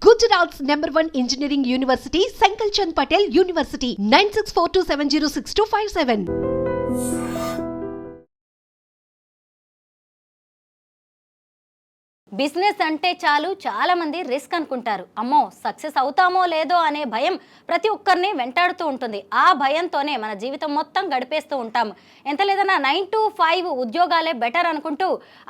Gujarat's #1 engineering university, Sankalchand Patel University, 9642706257. Business అంటే చాలు చాలా మంది రిస్క్ అనుకుంటారు. అమ్మో సక్సెస్ అవుతామో లేదో అనే భయం ప్రతి ఒక్కరిని వెంటాడుతూ ఉంటుంది. ఆ భయంతోనే మన జీవితం మొత్తం గడిపేస్తూ ఉంటాము. ఎంత లేదన్నా 9 to 5 ఉద్యోగాలే బెటర్ అనుకుంటూ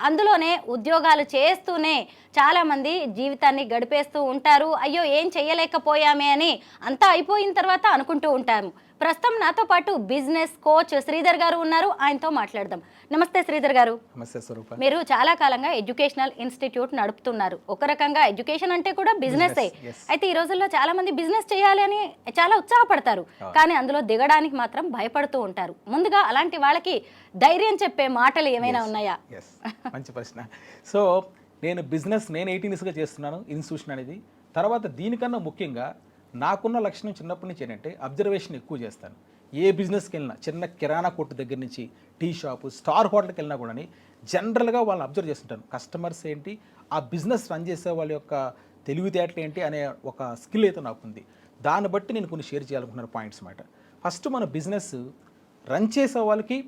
అందులోనే ఉద్యోగాలు చేస్తూనే చాలామంది జీవితాన్ని గడిపేస్తూ ఉంటారు. అయ్యో ఏం చెయ్యలేకపోయామే అని అంతా అయిపోయిన తర్వాత అనుకుంటూ ఉంటాము. ప్రస్తుతం నాతో పాటు బిజినెస్ కోచ్ శ్రీధర్ గారు ఉన్నారు. ఆయనతో మాట్లాడదాం. నమస్తే శ్రీధర్ గారు. నమస్తే స్వరూప. మీరు చాలా కాలంగా ఎడ్యుకేషనల్ ఇన్స్టిట్యూట్ నడుపుతున్నారు. ఒక రకంగా ఎడ్యుకేషన్ అంటే కూడా బిజినెస్. అయితే ఈ రోజుల్లో చాలా మంది బిజినెస్ చేయాలి అని చాలా ఉత్సాహపడతారు, కానీ అందులో దిగడానికి మాత్రం భయపడుతూ ఉంటారు. ముందుగా అలాంటి వాళ్ళకి ధైర్యం చెప్పే మాటలు ఏమైనా ఉన్నాయా? మంచి ప్రశ్న. సో నేను 18 ఇయర్స్గా చేస్తున్నాను ఇన్స్టిట్యూషన్ అనేది. తర్వాత దీనికన్నా ముఖ్యంగా నాకున్న లక్షణం చిన్నప్పటి నుంచి ఏంటంటే అబ్జర్వేషన్ ఎక్కువ చేస్తాను. ఏ బిజినెస్కి వెళ్ళినా, చిన్న కిరాణా కొట్టు దగ్గర నుంచి టీ షాపు, స్టార్ హోటల్కి వెళ్ళినా కూడా జనరల్గా వాళ్ళని అబ్జర్వ్ చేస్తుంటాను. కస్టమర్స్ ఏంటి, ఆ బిజినెస్ రన్ చేసే వాళ్ళ యొక్క తెలివితేటలు ఏంటి అనే ఒక స్కిల్ అయితే నాకు ఉంది. దాన్ని బట్టి నేను కొన్ని షేర్ చేయాలనుకున్న పాయింట్స్ అన్నమాట. ఫస్ట్ మన బిజినెస్ రన్ చేసే వాళ్ళకి,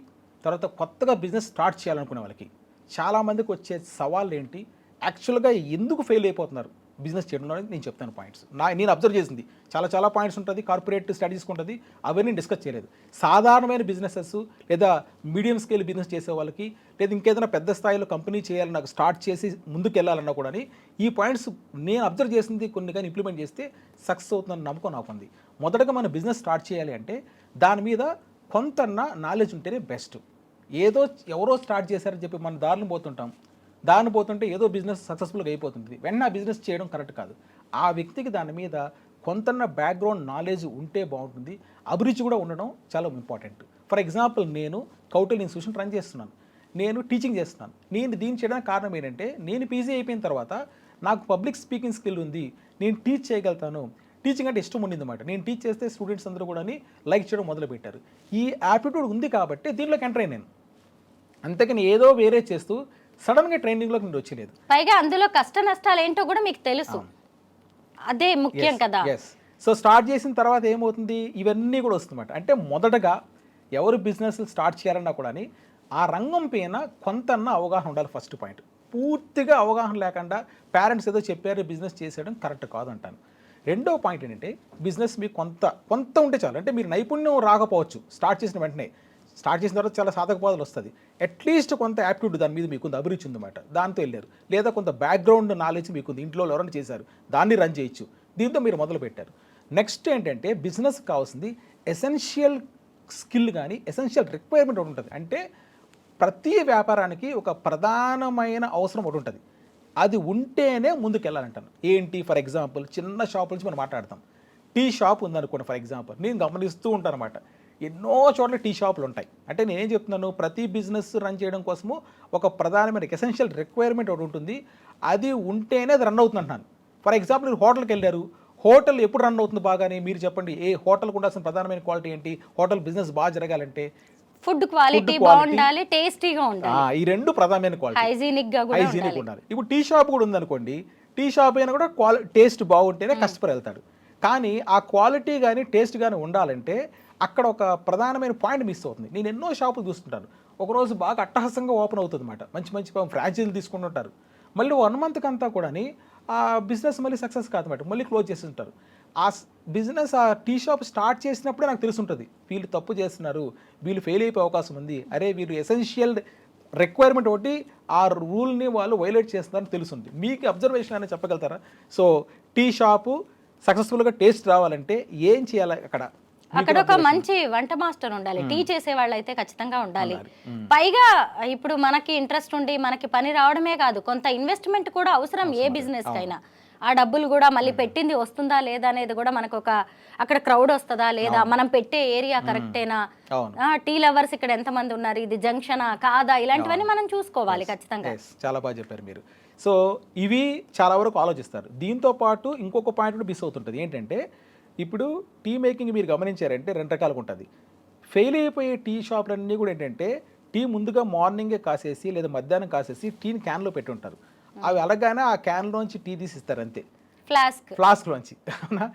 తర్వాత కొత్తగా బిజినెస్ స్టార్ట్ చేయాలనుకునే వాళ్ళకి చాలామందికి వచ్చే సవాళ్ళు ఏంటి, యాక్చువల్గా ఎందుకు ఫెయిల్ అయిపోతున్నారు బిజినెస్ చేయడంలో అనేది నేను చెప్తాను పాయింట్స్. నేను అబ్జర్వ్ చేసింది చాలా పాయింట్స్ ఉంటుంది. కార్పొరేట్ స్టడీస్ ఉంటుంది, అవన్నీ డిస్కస్ చేయలేదు. సాధారణమైన బిజినెసెస్ లేదా మీడియం స్కేల్ బిజినెస్ చేసే వాళ్ళకి, లేదా ఇంకేదైనా పెద్ద స్థాయిలో కంపెనీ చేయాలని నాకు స్టార్ట్ చేసి ముందుకు వెళ్ళాలన్నా కూడా ఈ పాయింట్స్ నేను అబ్జర్వ్ చేసింది కొన్ని కానీ ఇంప్లిమెంట్ చేస్తే సక్సెస్ అవుతుందని నమ్మకం నాకు ఉంది. మొదటగా మన బిజినెస్ స్టార్ట్ చేయాలి అంటే దాని మీద కొంతన్నా నాలెడ్జ్ ఉంటేనే బెస్ట్. ఏదో ఎవరో స్టార్ట్ చేశారని చెప్పి మన దారిని పోతుంటే ఏదో బిజినెస్ సక్సెస్ఫుల్గా అయిపోతుంది. వెంటనే ఆ బిజినెస్ చేయడం కరెక్ట్ కాదు. ఆ వ్యక్తికి దాని మీద కొంతన్న బ్యాక్గ్రౌండ్ నాలెడ్జ్ ఉంటే బాగుంటుంది. అభిరుచి కూడా ఉండడం చాలా ఇంపార్టెంట్. ఫర్ ఎగ్జాంపుల్, నేను కౌటిల్య ఇన్స్టిట్యూషన్ రన్ చేస్తున్నాను, నేను టీచింగ్ చేస్తున్నాను. నేను దీన్ని చేయడానికి కారణం ఏంటంటే, నేను పీజీ అయిపోయిన తర్వాత నాకు పబ్లిక్ స్పీకింగ్ స్కిల్ ఉంది, నేను టీచ్ చేయగలుగుతాను. టీచింగ్ అంటే ఇష్టం ఉండింది అన్నమాట. నేను టీచ్ చేస్తే స్టూడెంట్స్ అందరూ కూడా లైక్ చేయడం మొదలుపెట్టారు. ఈ యాప్టిట్యూడ్ ఉంది కాబట్టి దీనిలోకి ఎంటర్ అయ్యాను. అంతేకాని ఏదో వేరే చేస్తూ సడన్గా ట్రైనింగ్లోకి నేను వచ్చేలేదు. పైగా అందులో కష్ట నష్టాలు ఏంటో కూడా మీకు తెలుసు, అదే ముఖ్యం కదా. సో స్టార్ట్ చేసిన తర్వాత ఏమవుతుంది, ఇవన్నీ కూడా వస్తుందన్నమాట. అంటే మొదటగా ఎవరు బిజినెస్ స్టార్ట్ చేయాలన్నా కూడా ఆ రంగం పైన కొంతన్న అవగాహన ఉండాలి. First point. పూర్తిగా అవగాహన లేకుండా పేరెంట్స్ ఏదో చెప్పారు బిజినెస్ చేసేయడం కరెక్ట్ కాదు అంటాను. రెండో పాయింట్ ఏంటంటే, బిజినెస్ మీకు కొంత ఉంటే చాలు. అంటే మీరు నైపుణ్యం రాకపోవచ్చు స్టార్ట్ చేసిన వెంటనే, స్టార్ట్ చేసిన తర్వాత చాలా సాధకబాధలు వస్తుంది. అట్లీస్ట్ కొంత యాప్టిట్యూడ్ దాని మీద మీకు అభిరుచి ఉందన్నమాట, దాంతో వెళ్ళారు. లేదా కొంత బ్యాక్గ్రౌండ్ నాలెడ్జ్ మీకు ఇంట్లో ఎవరైనా చేశారు, దాన్ని రన్ చేయొచ్చు. దీంతో మీరు మొదలు పెట్టారు. నెక్స్ట్ ఏంటంటే, బిజినెస్ కావాల్సింది ఎసెన్షియల్ స్కిల్ కానీ ఎసెన్షియల్ రిక్వైర్మెంట్ ఒకటి ఉంటుంది. అంటే ప్రతి వ్యాపారానికి ఒక ప్రధానమైన అవసరం ఒకటి ఉంటుంది. అది ఉంటేనే ముందుకు వెళ్ళాలంటాను. ఏంటి? ఫర్ ఎగ్జాంపుల్, చిన్న షాప్ నుంచి మనం మాట్లాడతాం. టీ షాప్ ఉందనుకోండి ఫర్ ఎగ్జాంపుల్, నేను గమనిస్తూ ఉంటాను అనమాట. ఎన్నో చోట్ల టీ షాపులు ఉంటాయి. అంటే నేనేం చెప్తున్నాను, ప్రతి బిజినెస్ రన్ చేయడం కోసము ఒక ప్రధానమైన ఎసెన్షియల్ రిక్వైర్మెంట్ ఒకటి ఉంటుంది. అది ఉంటేనే అది రన్ అవుతుంది అంటున్నాను. ఫర్ ఎగ్జాంపుల్, మీరు హోటల్కి వెళ్ళారు, హోటల్ ఎప్పుడు రన్ అవుతుంది బాగానే మీరు చెప్పండి. ఏ హోటల్కి ఉండాల్సిన ప్రధానమైన క్వాలిటీ ఏంటి? హోటల్ బిజినెస్ బాగా జరగాలంటే ఫుడ్ క్వాలిటీ బాగుండాలి, టేస్టీగా ఉండాలి. ఈ రెండు ప్రధానమైన క్వాలిటీ, హైజీనిక్ ఉండాలి. ఇప్పుడు టీ షాప్ కూడా ఉందనుకోండి, టీ షాప్ అయినా కూడా టేస్ట్ బాగుంటేనే కస్టమర్ వెళ్తాడు. కానీ ఆ క్వాలిటీ కానీ టేస్ట్ కానీ ఉండాలంటే అక్కడ ఒక ప్రధానమైన పాయింట్ మిస్ అవుతుంది. నేను ఎన్నో షాపులు చూస్తుంటాను, ఒకరోజు బాగా అట్టహాసంగా ఓపెన్ అవుతుంది అన్నమాట. మంచి ఫ్రాంచైజీలు తీసుకుంటుంటారు. మళ్ళీ 1 మంత్కి అంతా కూడా ఆ బిజినెస్ మళ్ళీ సక్సెస్ కాదన్నమాట, మళ్ళీ క్లోజ్ చేస్తుంటారు. ఆ బిజినెస్, ఆ టీ షాప్ స్టార్ట్ చేసినప్పుడే నాకు తెలుసుంటుంది, వీళ్ళు తప్పు చేస్తున్నారు, వీళ్ళు ఫెయిల్ అయిపోయే అవకాశం ఉంది, అరే వీళ్ళు ఎసెన్షియల్ రిక్వైర్మెంట్ ఒకటి ఆ రూల్ని వాళ్ళు వైలేట్ చేస్తున్నారని తెలుసుంది. మీకు అబ్జర్వేషన్ అనేది చెప్పగలుగుతారా? సో టీ షాపు సక్సెస్ఫుల్గా టేస్ట్ రావాలంటే ఏం చేయాలి? అక్కడ ఒక మంచి వంట మాస్టర్ ఉండాలి, టీ చేసే వాళ్ళు అయితే ఖచ్చితంగా ఉండాలి. పైగా ఇప్పుడు మనకి ఇంట్రెస్ట్ ఉండి మనకి పని రావడమే కాదు, కొంత ఇన్వెస్ట్మెంట్ కూడా అవసరం ఏ బిజినెస్ కైనా. ఆ డబ్బులు కూడా మళ్ళీ పెట్టింది వస్తుందా లేదా అనేది కూడా మనకు అక్కడ క్రౌడ్ వస్తుందా లేదా, మనం పెట్టే ఏరియా కరెక్టేనా, టీ లవర్స్ ఇక్కడ ఎంతమంది ఉన్నారు, ఇది జంక్షనా కాదా, ఇలాంటివన్నీ మనం చూసుకోవాలి ఖచ్చితంగా. చాలా బాగా చెప్పారు మీరు. సో ఇవి చాలా వరకు ఆలోచిస్తారు. దీంతో పాటు ఇంకొక పాయింట్ కూడా మిస్ అవుతుంటుంది. ఏంటంటే, ఇప్పుడు టీ మేకింగ్ మీరు గమనించారంటే 2 రకాలుగా ఉంటుంది. ఫెయిల్ అయిపోయే టీ షాపులన్నీ కూడా ఏంటంటే, టీ ముందుగా మార్నింగే కాసేసి లేదా మధ్యాహ్నం కాసేసి టీని క్యాన్లో పెట్టి ఉంటారు. అవి అలాగానే ఆ క్యాన్లోంచి టీ తీసిస్తారు అంతే. ఫ్లాస్క్లోంచి. అవునా?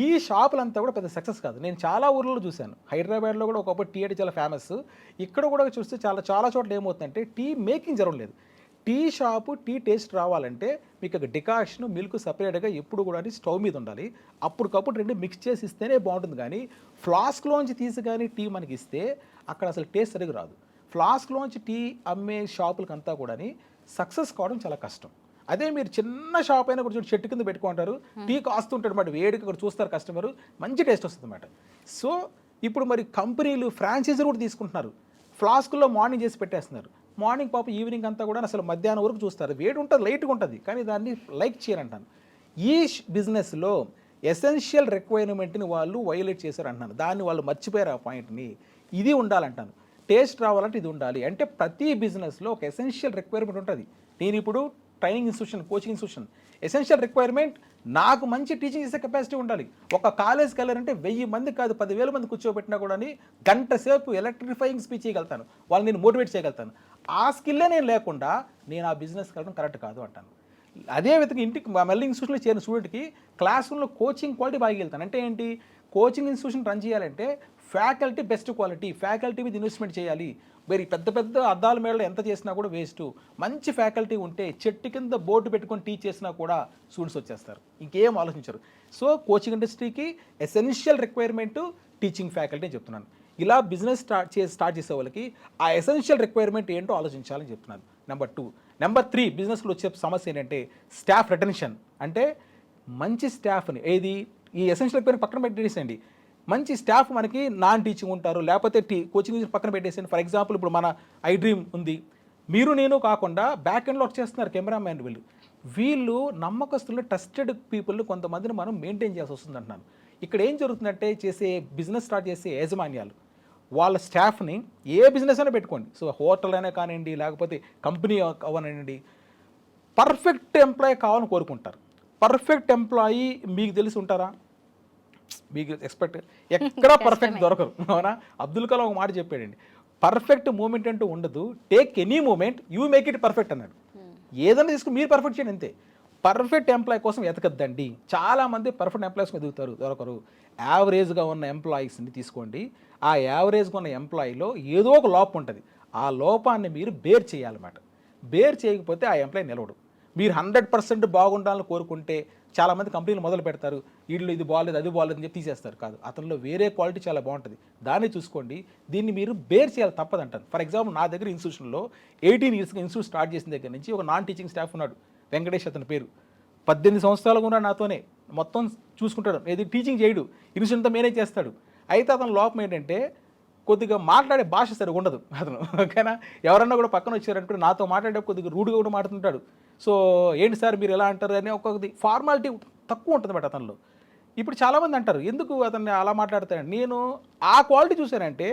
ఈ షాపులంతా కూడా పెద్ద సక్సెస్ కాదు. నేను చాలా ఊర్లలో చూశాను. హైదరాబాద్లో కూడా ఒకప్పుడు టీ అంటే చాలా ఫేమస్. ఇక్కడ కూడా చూస్తే చాలా చాలా చోట్ల ఏమవుతుందంటే టీ మేకింగ్ జరగలేదు. టీ షాపు టీ టేస్ట్ రావాలంటే మీకు డికాషన్ మిల్క్ సపరేట్గా ఎప్పుడు కూడా స్టవ్ మీద ఉండాలి. అప్పటికప్పుడు రెండు మిక్స్ చేసి ఇస్తేనే బాగుంటుంది. కానీ ఫ్లాస్క్లోంచి తీసి కానీ టీ మనకి ఇస్తే అక్కడ అసలు టేస్ట్ సరిగ్గా రాదు. ఫ్లాస్క్లోంచి టీ అమ్మే షాపులకంతా కూడా సక్సెస్ కావడం చాలా కష్టం. అదే మీరు చిన్న షాప్ అయినా కూడా చెట్టు కింద పెట్టుకుంటారు, టీ కాస్తుంటాడు అన్నమాట, వేడికి అక్కడ చూస్తారు కస్టమరు, మంచి టేస్ట్ వస్తుంది అన్నమాట. సో ఇప్పుడు మరి కంపెనీలు ఫ్రాంచైజీలు కూడా తీసుకుంటున్నారు. ఫ్లాస్కుల్లో మార్నింగ్ చేసి పెట్టేస్తున్నారు. మార్నింగ్ పాప ఈవినింగ్ అంతా కూడా అసలు మధ్యాహ్నం వరకు చూస్తారు. వేడి ఉంటుంది, లైట్గా ఉంటుంది, కానీ దాన్ని లైక్ చేయరంటాను. ఈ బిజినెస్లో ఎసెన్షియల్ రిక్వైర్మెంట్ని వాళ్ళు వైలేట్ చేశారు అంటున్నాను. దాన్ని వాళ్ళు మర్చిపోయారు ఆ పాయింట్ని. ఇది ఉండాలంటాను. టేస్ట్ రావాలంటే ఇది ఉండాలి. అంటే ప్రతి బిజినెస్లో ఒక ఎసెన్షియల్ రిక్వైర్మెంట్ ఉంటుంది. నేను ఇప్పుడు training institution, coaching institution, essential requirement నాకు మంచి టీచింగ్ చేసే కెపాసిటీ ఉండాలి. ఒక కాలేజ్కి వెళ్ళారంటే 1000 మంది కాదు 10,000 మంది కూర్చోబెట్టినా కూడా గంట సేపు ఎలక్ట్రిఫైయింగ్ స్పీచ్ చేయగలుగుతాను, వాళ్ళని నేను మోటివేట్ చేయగలుగుతాను. ఆ స్కిల్లే నేను లేకుండా నేను ఆ బిజినెస్కి వెళ్ళడం కరెక్ట్ కాదు అంటాను. అదే విధంగా ఇంటికి మళ్ళీ ఇన్స్టిట్యూషన్లో చేరిన స్టూడెంట్కి క్లాస్ రూమ్లో కోచింగ్ క్వాలిటీ బాగా వెళ్తాను. అంటే ఏంటి, కోచింగ్ ఇన్స్టిట్యూషన్ రన్ చేయాలంటే ఫ్యాకల్టీ బెస్ట్ క్వాలిటీ, ఫ్యాకల్టీ మీద ఇన్వెస్ట్మెంట్ చేయాలి. మరి పెద్ద పెద్ద అద్దాల మేడలో ఎంత చేసినా కూడా వేస్ట్. మంచి ఫ్యాకల్టీ ఉంటే చెట్టు కింద బోర్డు పెట్టుకొని టీచ్ చేసినా కూడా స్టూడెంట్స్ వచ్చేస్తారు, ఇంకేం ఆలోచించరు. సో కోచింగ్ ఇండస్ట్రీకి ఎసెన్షియల్ రిక్వైర్మెంట్ టీచింగ్ ఫ్యాకల్టీ అని చెప్తున్నాను. ఇలా బిజినెస్ స్టార్ట్ చేసే వాళ్ళకి ఆ ఎసెన్షియల్ రిక్వైర్మెంట్ ఏంటో ఆలోచించాలని చెప్తున్నాను. నెంబర్ 2. నెంబర్ 3, బిజినెస్లో వచ్చే సమస్య ఏంటంటే స్టాఫ్ రిటెన్షన్. అంటే మంచి స్టాఫ్ని ఏది ఈ ఎసెన్షియల్ రిక్వైర్మెంట్ పక్కన పెట్టేసేయండి, మంచి స్టాఫ్ మనకి నాన్ టీచింగ్ ఉంటారు, లేకపోతే కోచింగ్ పక్కన పెట్టేసేయండి. ఫర్ ఎగ్జాంపుల్ ఇప్పుడు మన ఐ డ్రీమ్ ఉంది, మీరు నేను కాకుండా బ్యాక్ ఎండ్లో వర్క్ చేస్తున్నారు కెమెరామ్యాన్, వీళ్ళు నమ్మకస్తులు ట్రస్టెడ్ పీపుల్ని కొంతమందిని మనం మెయింటైన్ చేయాల్సి వస్తుంది అంటున్నాను. ఇక్కడ ఏం జరుగుతుందంటే బిజినెస్ స్టార్ట్ చేసే యాజమాన్యాలు వాళ్ళ స్టాఫ్ని ఏ బిజినెస్ అయినా పెట్టుకోండి, సో హోటల్ అయినా కానివ్వండి, లేకపోతే కంపెనీ అవనండి, పర్ఫెక్ట్ ఎంప్లాయీ కావాలని కోరుకుంటారు. పర్ఫెక్ట్ ఎంప్లాయీ మీకు తెలిసి ఉంటారా? మీకు ఎక్స్పెక్ట్ ఎక్కడ పర్ఫెక్ట్ దొరకరు. అవునా? అబ్దుల్ కలాం ఒక మాట చెప్పాడండి, పర్ఫెక్ట్ మూమెంట్ అంటూ ఉండదు, take any moment you make it perfect అన్నాడు. ఏదైనా తీసుకుని మీరు పర్ఫెక్ట్ చేయండి అంతే. పర్ఫెక్ట్ ఎంప్లాయీ కోసం ఎతకద్దండి. చాలామంది పర్ఫెక్ట్ ఎంప్లాయీస్ ఎదుగుతారు, దొరకరు. యావరేజ్గా ఉన్న ఎంప్లాయీస్ని తీసుకోండి, ఆ యావరేజ్గా ఉన్న ఎంప్లాయీలో ఏదో ఒక లోపం ఉంటుంది, ఆ లోపాన్ని మీరు బేర్ చేయాలన్నమాట. బేర్ చేయకపోతే ఆ ఎంప్లాయీ నిలవడు. మీరు 100% బాగుండాలని కోరుకుంటే చాలామంది కంపెనీలు మొదలు పెడతారు, వీళ్ళు ఇది బాగాలేదు అది బాగాలేదు అని చెప్పి తీసేస్తారు. కాదు, అతనిలో వేరే క్వాలిటీ చాలా బాగుంటుంది, దాన్ని చూసుకోండి. దీన్ని మీరు బేర్ చేయాలి, తప్పదంటాను. ఫర్ ఎగ్జాంపుల్ నా దగ్గర ఇన్స్టిట్యూషన్లో 18 ఇయర్స్గా ఇన్స్టిట్యూట్ స్టార్ట్ చేసిన దగ్గర నుంచి ఒక నాన్ టీచింగ్ స్టాఫ్ ఉన్నాడు, వెంకటేష్ అతని పేరు. 18 సంవత్సరాలుగా ఉన్నాడు నాతోనే, మొత్తం చూసుకుంటాడు, ఏది టీచింగ్ చేయడు, ఇన్స్టిట్యూట్ అంతా మేనేజ్ చేస్తాడు. అయితే అతని లోపం ఏంటంటే కొద్దిగా మాట్లాడే భాష సరిగా ఉండదు అతను. ఓకేనా? ఎవరన్నా కూడా పక్కన వచ్చారంటే నాతో మాట్లాడే కొద్దిగా రూడ్గా కూడా మాట్లాడుతుంటాడు. సో ఏంటి సార్ మీరు ఎలా అంటారు అని ఒక్కొక్కది ఫార్మాలిటీ తక్కువ ఉంటుంది బట్ అతనిలో. ఇప్పుడు చాలామంది అంటారు ఎందుకు అతన్ని అలా మాట్లాడతాడు. నేను ఆ క్వాలిటీ చూశానంటే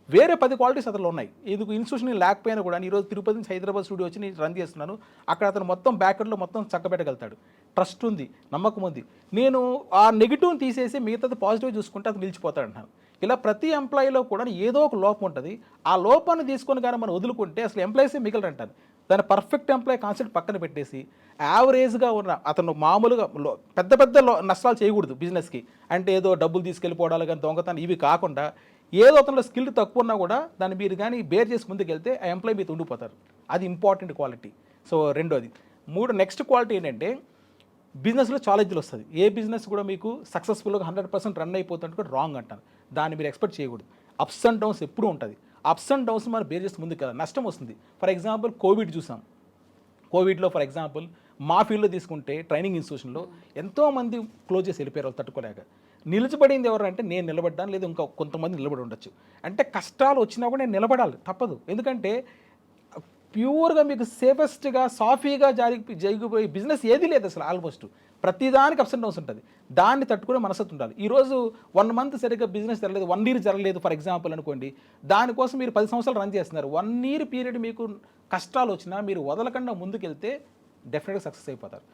వేరే 10 క్వాలిటీస్ అతనిలో ఉన్నాయి. ఎందుకు ఇన్స్టిట్యూషన్ లేకపోయినా కూడా ఈరోజు తిరుపతి నుంచి హైదరాబాద్ స్టూడియో వచ్చి నేను రన్ చేస్తున్నాను, అక్కడ అతను మొత్తం బ్యాక్వర్డ్లో మొత్తం చక్కబెట్టగలుగుతాడు. ట్రస్ట్ ఉంది, నమ్మకం ఉంది. నేను ఆ నెగిటివ్ని తీసేసి మిగతాది పాజిటివ్ చూసుకుంటే అతను నిలిచిపోతాడు అంటాను. ఇలా ప్రతి ఎంప్లాయీలో కూడా ఏదో ఒక లోపం ఉంటుంది. ఆ లోపాన్ని తీసుకొని కానీ మనం వదులుకుంటే అసలు ఎంప్లాయీసే మిగిలిన అంటాను. దాని పర్ఫెక్ట్ ఎంప్లాయీ కాన్సెప్ట్ పక్కన పెట్టేసి యావరేజ్గా ఉన్న అతను మామూలుగా పెద్ద పెద్ద నష్టాలు చేయకూడదు బిజినెస్కి. అంటే ఏదో డబ్బులు తీసుకెళ్ళిపోవడాలు కానీ దొంగతనం ఇవి కాకుండా ఏదో అతనిలో స్కిల్ తక్కువ ఉన్నా కూడా దాన్ని మీరు కానీ బేర్ చేసి ముందుకు వెళ్తే ఆ ఎంప్లాయీ మీద ఉండిపోతారు. అది ఇంపార్టెంట్ క్వాలిటీ. సో రెండోది. నెక్స్ట్ క్వాలిటీ ఏంటంటే బిజినెస్లో ఛాలెంజ్లు వస్తుంది. ఏ బిజినెస్ కూడా మీకు సక్సెస్ఫుల్గా 100% రన్ అయిపోతుంటే కూడా రాంగ్ అంటాను. దాన్ని మీరు ఎక్స్పెక్ట్ చేయకూడదు. అప్స్ అండ్ డౌన్స్ ఎప్పుడూ ఉంటుంది. అప్స్ అండ్ డౌన్స్ మనం బేర్ చేసి ముందుకు వెళ్ళాలి, నష్టం వస్తుంది. ఫర్ ఎగ్జాంపుల్ కోవిడ్ చూసాం. కోవిడ్లో ఫర్ ఎగ్జాంపుల్ మా ఫీల్డ్లో తీసుకుంటే ట్రైనింగ్ ఇన్స్టిట్యూషన్లో ఎంతోమంది క్లోజ్ చేసి వెళ్ళిపోయారు వాళ్ళు తట్టుకోలేక. నిలిచిపడింది ఎవరంటే నేను నిలబడ్డాను, లేదా ఇంకా కొంతమంది నిలబడి ఉండొచ్చు. అంటే కష్టాలు వచ్చినా కూడా నేను నిలబడాలి, తప్పదు. ఎందుకంటే ప్యూర్గా మీకు సేఫెస్ట్గా సాఫీగా జరిగిపోయే బిజినెస్ ఏది లేదు అసలు. ఆల్మోస్ట్ ప్రతిదానికి అప్స్ అండ్ డౌన్స్ ఉంటుంది. దాన్ని తట్టుకునే మనసత్తు ఉండాలి. ఈరోజు 1 మంత్ సరిగ్గా బిజినెస్ జరగలేదు, 1 year జరగలేదు ఫర్ ఎగ్జాంపుల్ అనుకోండి. దానికోసం మీరు 10 సంవత్సరాలు రన్ చేస్తున్నారు. 1 year పీరియడ్ మీకు కష్టాలు వచ్చినా మీరు వదలకుండా ముందుకెళ్తే డెఫినెట్గా సక్సెస్ అయిపోతారు.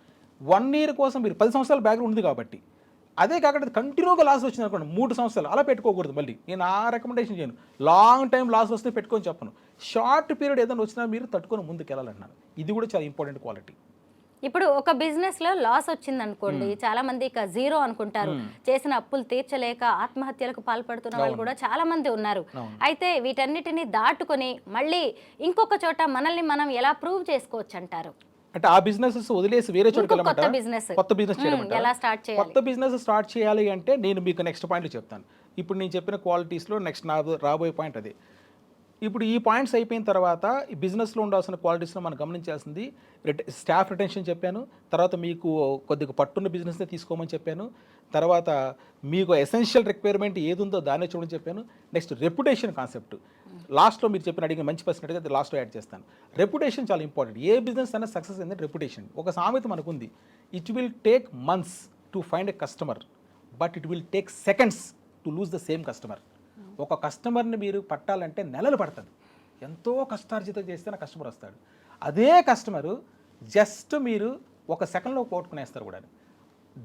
1 year కోసం మీరు 10 సంవత్సరాల బ్యాక్గ్రౌండ్ ఉంది కాబట్టి. అదే కాకుండా కంటిన్యూగా లాస్ వచ్చింది అనుకోండి 3 సంవత్సరాలు, అలా పెట్టుకోకూడదు. మళ్ళీ నేను ఆ రికమెండేషన్ చేయను. లాంగ్ టైం లాస్ వస్తే పెట్టుకొని చెప్పను. షార్ట్ పీరియడ్ ఏదైనా వచ్చినా మీరు తట్టుకొని ముందుకు వెళ్ళాలన్నాను. ఇది కూడా చాలా ఇంపార్టెంట్ క్వాలిటీ. ఇప్పుడు ఒక బిజినెస్ లో లాస్ వచ్చింది అనుకోండి, చాలా మంది ఇక జీరో అనుకుంటారు. చేసిన అప్పులు తీర్చలేక ఆత్మహత్యలకు పాల్పడుతున్న వాళ్ళు కూడా చాలా మంది ఉన్నారు. అయితే వీటన్నిటిని దాటుకొని మళ్ళీ ఇంకొక చోట మనల్ని మనం ఎలా ప్రూవ్ చేసుకోవచ్చు అంటారు? అంటే ఆ బిజినెస్ వదిలేసి వేరే చోటుకి కొత్త వెళ్ళమంటారా? బిజినెస్ కొత్త బిజినెస్ చేయమంటారా? ఎలా స్టార్ట్ చేయాలి? కొత్త బిజినెస్ స్టార్ట్ చేయాలి అంటే నేను మీకు నెక్స్ట్ పాయింట్ చెప్తాను. ఇప్పుడు నేను చెప్పిన క్వాలిటీస్లో నెక్స్ట్ నా రాబోయే పాయింట్ అదే. ఇప్పుడు ఈ పాయింట్స్ అయిపోయిన తర్వాత ఈ బిజినెస్లో ఉండాల్సిన క్వాలిటీస్లో మనం గమనించాల్సింది స్టాఫ్ రిటెన్షన్ చెప్పాను, తర్వాత మీకు కొద్దిగా పట్టున్న బిజినెస్నే తీసుకోమని చెప్పాను, తర్వాత మీకు ఎసెన్షియల్ రిక్వైర్మెంట్ ఏది ఉందో దాన్నే చూడని చెప్పాను. నెక్స్ట్ రెప్యుటేషన్ కాన్సెప్ట్ లాస్ట్లో మీరు చెప్పిన అడిగిన మంచి పర్సన్ అడిగితే లాస్ట్లో యాడ్ చేస్తాను. రెప్యుటేషన్ చాలా ఇంపార్టెంట్. ఏ బిజినెస్ అయినా సక్సెస్ అయింది రెప్యుటేషన్. ఒక సామెత మనకు ఉంది, it will take months to find a customer but it will take seconds to lose the same customer. ఒక కస్టమర్ని మీరు పట్టాలంటే నెలలు పడుతుంది. ఎంతో కష్టార్జితం చేస్తేనే కస్టమర్ వస్తాడు. అదే కస్టమరు జస్ట్ మీరు ఒక సెకండ్లో పోగొట్టుకునేస్తారు కూడా.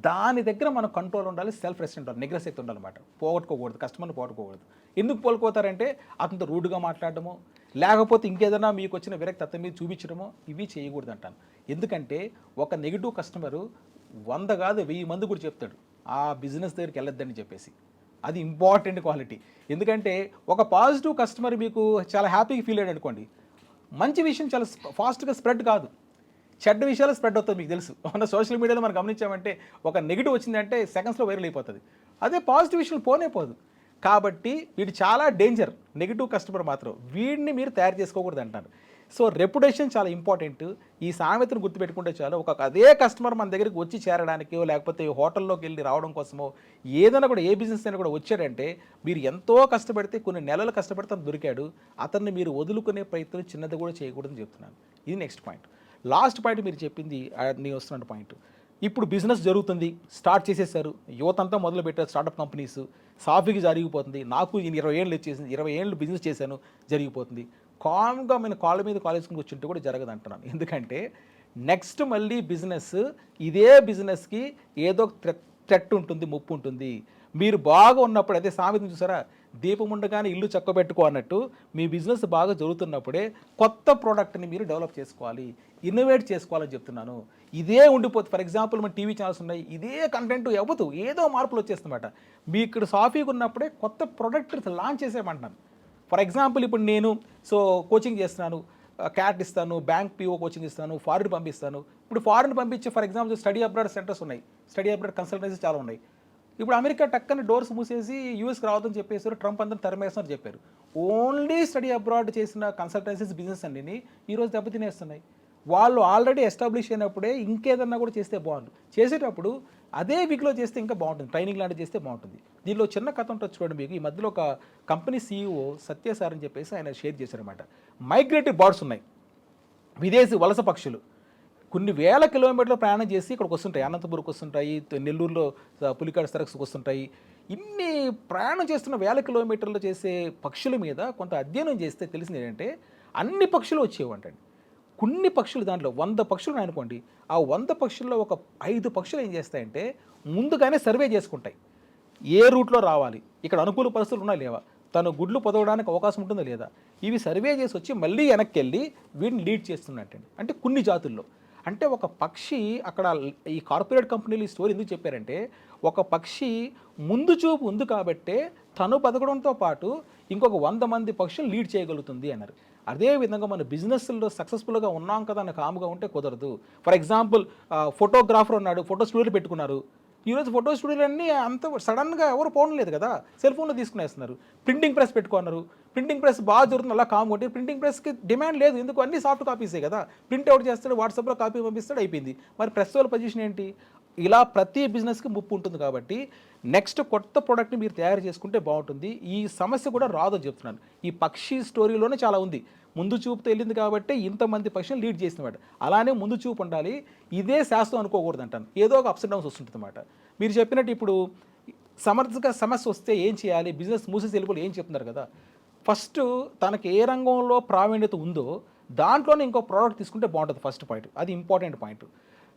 దాని దగ్గర మన కంట్రోల్ ఉండాలి, సెల్ఫ్ రెస్టెంట్ ఉండాలి, నిగ్రశక్తి ఉండాలన్నమాట. పోగొట్టుకోకూడదు, కస్టమర్ని పోగొట్టుకోకూడదు. ఎందుకు పోగొట్టుకోతారంటే అతనితో రూడ్గా మాట్లాడటమో లేకపోతే ఇంకేదైనా మీకు వచ్చిన విరక్తి అతని మీద చూపించడమో ఇవి చేయకూడదు అంటాను. ఎందుకంటే ఒక నెగిటివ్ కస్టమరు 100 కాదు 1000 మంది కూడా చెప్తాడు ఆ బిజినెస్ దగ్గరికి వెళ్ళొద్దని చెప్పేసి. అది ఇంపార్టెంట్ క్వాలిటీ. ఎందుకంటే ఒక పాజిటివ్ కస్టమర్ మీకు చాలా హ్యాపీగా ఫీల్ అయ్యాడు అనుకోండి, మంచి విషయం చాలా ఫాస్ట్గా స్ప్రెడ్ కాదు, చెడ్డ విషయాలు స్ప్రెడ్ అవుతుంది. మీకు తెలుసు, మన సోషల్ మీడియాలో మనం గమనించామంటే ఒక నెగిటివ్ వచ్చిందంటే సెకండ్స్లో వైరల్ అయిపోతుంది. అదే పాజిటివ్ విషయం పోనే పోదు. కాబట్టి వీడు చాలా డేంజర్, నెగిటివ్ కస్టమర్ మాత్రం. వీడిని మీరు తయారు చేసుకోకూడదు అంటారు. సో రెప్యుటేషన్ చాలా ఇంపార్టెంట్. ఈ సామెతను గుర్తుపెట్టుకుంటే చాలు. అదే కస్టమర్ మన దగ్గరికి వచ్చి చేరడానికో లేకపోతే హోటల్లోకి వెళ్ళి రావడం కోసమో ఏదైనా కూడా ఏ బిజినెస్ అయినా కూడా వచ్చాడంటే మీరు ఎంతో కష్టపడితే కొన్ని నెలలు కష్టపడితే దొరికాడు, అతన్ని మీరు వదులుకునే ప్రయత్నం చిన్నది కూడా చేయకూడదని చెప్తున్నాను. ఇది నెక్స్ట్ పాయింట్. లాస్ట్ పాయింట్ మీరు చెప్పింది నేను వస్తున్న పాయింట్. ఇప్పుడు బిజినెస్ జరుగుతుంది, స్టార్ట్ చేసేసారు, యువత అంతా మొదలు పెట్టారు, స్టార్టప్ కంపెనీస్ సాఫీగా జరిగిపోతుంది. నాకు 20 ఏళ్ళు వచ్చేసింది, 20 ఏళ్ళు బిజినెస్ చేశాను, జరిగిపోతుంది. కామ్గా నేను కాళ్ళ మీద కాలేజ్కి వచ్చింటే కూడా జరగదు అంటున్నాను. ఎందుకంటే నెక్స్ట్ మళ్ళీ బిజినెస్ ఇదే బిజినెస్కి ఏదో థ్రెట్ ఉంటుంది, ముప్పు ఉంటుంది. మీరు బాగా ఉన్నప్పుడు అదే సామెతను చూసారా, దీపం ఉండగానే ఇల్లు చక్కబెట్టుకో అన్నట్టు మీ బిజినెస్ బాగా జరుగుతున్నప్పుడే కొత్త ప్రోడక్ట్ని మీరు డెవలప్ చేసుకోవాలి, ఇన్నోవేట్ చేసుకోవాలని చెప్తున్నాను. ఇదే ఉండిపోతుంది. ఫర్ ఎగ్జాంపుల్ మన టీవీ ఛానల్స్ ఉన్నాయి, ఇదే కంటెంట్ అవ్వదు, ఏదో మార్పులు వచ్చేస్తుందన్నమాట. మీ ఇక్కడ సాఫీగా ఉన్నప్పుడే కొత్త ప్రోడక్ట్ లాంచ్ చేసేయమంటున్నాను. ఫర్ ఎగ్జాంపుల్ ఇప్పుడు నేను కోచింగ్ చేస్తున్నాను, క్యాట్ ఇస్తాను, బ్యాంక్ పిఓ కోచింగ్ ఇస్తాను, ఫారిన్ పంపిస్తాను. ఇప్పుడు ఫారిన్ పంపించి for example study abroad centres ఉన్నాయి, స్టడీ అబ్రాడ్ కన్సల్టెన్సీ చాలా ఉన్నాయి. ఇప్పుడు అమెరికా టక్కని డోర్స్ మూసేసి యూఎస్కి రావద్దని చెప్పేసారు, ట్రంప్ అందరూ తరిమేస్తున్నారు చెప్పారు. ఓన్లీ స్టడీ అబ్రాడ్ చేసిన కన్సల్టెన్సీస్ బిజినెస్ అన్ని ఈరోజు దెబ్బతినేస్తున్నాయి. వాళ్ళు ఆల్రెడీ ఎస్టాబ్లిష్ అయినప్పుడే ఇంకేదన్నా కూడా చేస్తే బాగుంటుంది. చేసేటప్పుడు అదే వీక్లో చేస్తే ఇంకా బాగుంటుంది, ట్రైనింగ్ లాంటివి చేస్తే బాగుంటుంది. దీనిలో చిన్న కథ ఉంటుంది చూడండి మీకు. ఈ మధ్యలో ఒక కంపెనీ CEO సత్యసార్ అని చెప్పేసి ఆయన షేర్ చేశారనమాట. మైగ్రేటరీ బర్డ్స్ ఉన్నాయి, విదేశీ వలస పక్షులు, కొన్ని వేల కిలోమీటర్లు ప్రయాణం చేసి ఇక్కడికి వస్తుంటాయి. అనంతపురంకి వస్తుంటాయి, నెల్లూరులో పులికాడ సరస్సుకు వస్తుంటాయి. ఇన్ని ప్రయాణం చేస్తున్న వేల కిలోమీటర్లు చేసే పక్షుల మీద కొంత అధ్యయనం చేస్తే తెలిసింది ఏంటంటే అన్ని పక్షులు వచ్చేవంటండి. కొన్ని పక్షులు, దాంట్లో 100 పక్షులు అనుకోండి, ఆ 100 పక్షుల్లో ఒక 5 పక్షులు ఏం చేస్తాయంటే ముందుగానే సర్వే చేసుకుంటాయి, ఏ రూట్లో రావాలి, ఇక్కడ అనుకూల పరిస్థితులు ఉన్నాయి లేవా, తను గుడ్లు పొదవడానికి అవకాశం ఉంటుందా లేదా, ఇవి సర్వే చేసి వచ్చి మళ్ళీ వెనక్కి వెళ్ళి వీటిని లీడ్ చేస్తున్నట్టండి. అంటే కొన్ని జాతుల్లో. అంటే ఒక పక్షి అక్కడ ఈ కార్పొరేట్ కంపెనీలు ఈ స్టోరీ ఎందుకు చెప్పారంటే ఒక పక్షి ముందు చూపు ఉంది కాబట్టే తను బతకడంతో పాటు ఇంకొక 100 మంది పక్షులు లీడ్ చేయగలుగుతుంది అన్నారు. అదేవిధంగా మన బిజినెస్లో సక్సెస్ఫుల్గా ఉన్నాం కదా అని కాముగా ఉంటే కుదరదు. ఫర్ ఎగ్జాంపుల్ ఫోటోగ్రాఫర్ ఉన్నాడు, ఫోటో స్టూడియోలు పెట్టుకున్నారు. ఈరోజు ఫోటో స్టూడియోలు అన్నీ అంత సడన్గా ఎవరు పోవడం లేదు కదా, సెల్ ఫోన్లో తీసుకునేస్తున్నారు. ప్రింటింగ్ ప్రెస్ పెట్టుకున్నారు, ప్రింటింగ్ ప్రెస్ బాగా జరుగుతుంది, అలా కాము కొట్టి ప్రింటింగ్ ప్రెస్కి డిమాండ్ లేదు. ఎందుకు, అన్ని సాఫ్ట్ కాపీసే కదా, ప్రింట్ అవుట్ చేస్తాడు, వాట్సాప్లో కాపీ పంపిస్తాడు, అయిపోయింది. మరి ప్రెస్ వాళ్ళ పొజిషన్ ఏంటి? ఇలా ప్రతి బిజినెస్కి ముప్పు ఉంటుంది. కాబట్టి నెక్స్ట్ కొత్త ప్రోడక్ట్ని మీరు తయారు చేసుకుంటే బాగుంటుంది. ఈ సమస్య కూడా రాదని చెప్తున్నాను. ఈ పక్షి స్టోరీలోనే చాలా ఉంది. ముందు చూపుతో వెళ్ళింది కాబట్టి ఇంతమంది పక్షులు లీడ్ చేసినవాడు. అలానే ముందు చూపు ఉండాలి, ఇదే శాస్త్రం అనుకోకూడదు అంటాను. ఏదో ఒక అప్స్ అండ్ డౌన్స్ వస్తుంటుంది అన్నమాట. మీరు చెప్పినట్టు ఇప్పుడు సమస్య వస్తే ఏం చేయాలి, బిజినెస్ మూసేసి వెళ్ళిపోయి ఏం చెప్తున్నారు కదా. ఫస్ట్ తనకి ఏ రంగంలో ప్రావీణ్యత ఉందో దాంట్లోనే ఇంకో ప్రోడక్ట్ తీసుకుంటే బాగుంటుంది. ఫస్ట్ పాయింట్, అది ఇంపార్టెంట్ పాయింట్.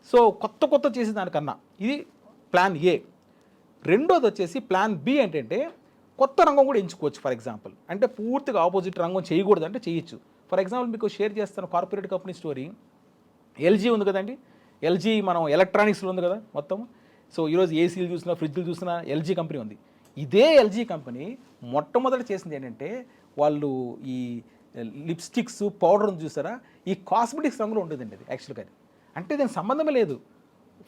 సో కొత్త చేసేదానికన్నా ఇది ప్లాన్ ఏ. రెండోది వచ్చేసి ప్లాన్ బి ఏంటంటే కొత్త రంగం కూడా ఎంచుకోవచ్చు. ఫర్ ఎగ్జాంపుల్ అంటే పూర్తిగా ఆపోజిట్ రంగం చేయకూడదు అంటే చేయొచ్చు. ఫర్ ఎగ్జాంపుల్ మీకు షేర్ చేస్తాను కార్పొరేట్ కంపెనీ స్టోరీ. LG ఉంది కదండి, ఎల్జీ మనం ఎలక్ట్రానిక్స్లో ఉంది కదా మొత్తం. సో ఈరోజు ఏసీలు చూసినా ఫ్రిడ్జ్లు చూసినా ఎల్జీ కంపెనీ ఉంది. ఇదే ఎల్జీ కంపెనీ మొట్టమొదటి చేసింది ఏంటంటే వాళ్ళు ఈ లిప్స్టిక్స్ పౌడర్ ఉంది చూసారా, ఈ కాస్మెటిక్స్ రంగులో ఉండేదండి అది యాక్చువల్గా. అంటే దీనికి సంబంధమే లేదు.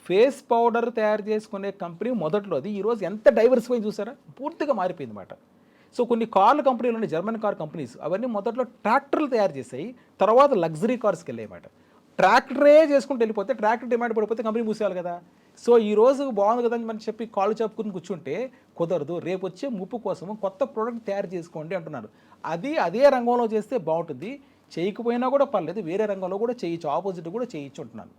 ఫేస్ పౌడర్ తయారు చేసుకునే కంపెనీ మొదట్లో అది ఈరోజు ఎంత డైవర్సిఫై చూసారా, పూర్తిగా మారిపోయింది అన్నమాట. సో కొన్ని కార్ల కంపెనీలు ఉన్నాయి, జర్మన్ కార్ కంపెనీస్, అవన్నీ మొదట్లో ట్రాక్టర్లు తయారు చేసాయి, తర్వాత లగ్జరీ కార్స్కి వెళ్ళాయన్నమాట. ట్రాక్టరే చేసుకుంటూ వెళ్ళిపోతే ట్రాక్టర్ డిమాండ్ పడిపోతే కంపెనీ మూసేయాలి కదా. సో ఈ రోజు బాగుంది కదా అని చెప్పి కాళ్ళు చెప్పుకుని కూర్చుంటే కుదరదు. రేపు వచ్చే ముప్పు కోసం కొత్త ప్రోడక్ట్ తయారు చేసుకోండి అంటున్నారు. అదే రంగంలో చేస్తే బాగుంటుంది. చేయకపోయినా కూడా పర్లేదు, వేరే రంగంలో కూడా చేయొచ్చు, ఆపోజిట్ కూడా చేయొచ్చు అంటున్నాను.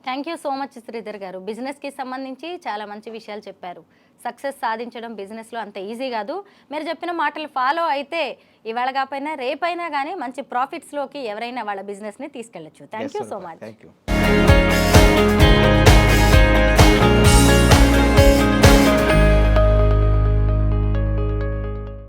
Thank you so much Sridhar గారు. బిజినెస్కి సంబంధించి చాలా మంచి విషయాలు చెప్పారు. సక్సెస్ సాధించడం బిజినెస్లో అంత ఈజీ కాదు. మీరు చెప్పిన మాటలు ఫాలో అయితే ఇవాళ కాకపోయినా రేపైనా కానీ మంచి ప్రాఫిట్స్లోకి ఎవరైనా వాళ్ళ బిజినెస్ని తీసుకెళ్ళచ్చు. Thank you so much. Thank you.